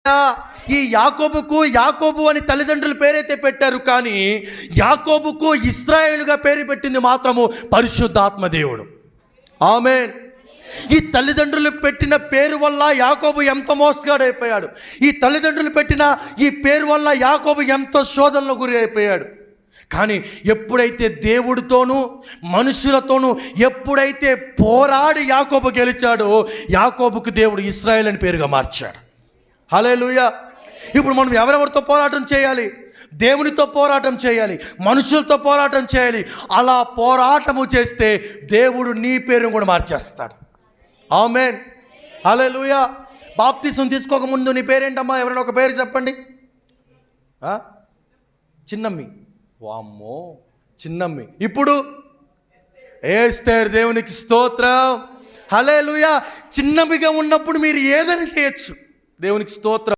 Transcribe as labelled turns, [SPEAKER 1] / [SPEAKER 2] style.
[SPEAKER 1] ఈ యాకోబు అని తల్లిదండ్రులు పేరైతే పెట్టారు, కానీ యాకోబుకు ఇశ్రాయేలుగా పేరు పెట్టింది మాత్రము పరిశుద్ధాత్మ దేవుడు. ఆమేన్. ఈ తల్లిదండ్రులు పెట్టిన పేరు వల్ల యాకోబు ఎంత మోసగాడైపోయాడు. ఈ తల్లిదండ్రులు పెట్టిన ఈ పేరు వల్ల యాకోబు ఎంతో శోధనలకు గురి అయిపోయాడు. కానీ ఎప్పుడైతే దేవుడితోనూ మనుషులతోనూ ఎప్పుడైతే పోరాడి యాకోబు గెలిచాడో, యాకోబుకు దేవుడు ఇశ్రాయేల్ అని పేరుగా మార్చాడు. హల్లెలూయా. ఇప్పుడు మనం ఎవరెవరితో పోరాటం చేయాలి? దేవునితో పోరాటం చేయాలి, మనుషులతో పోరాటం చేయాలి. అలా పోరాటము చేస్తే దేవుడు నీ పేరును కూడా మార్చేస్తాడు. ఆమేన్. హల్లెలూయా. బాప్తిసం తీసుకోకముందు నీ పేరేంటమ్మా? ఎవరైనా ఒక పేరు చెప్పండి. చిన్నమ్మి. వామ్మో, చిన్నమ్మి. ఇప్పుడు ఎస్తేర్. దేవునికి స్తోత్రం. హల్లెలూయా. చిన్నమ్మిగా ఉన్నప్పుడు మీరు ఏదైనా చేయొచ్చు. దేవునికి స్తోత్రం.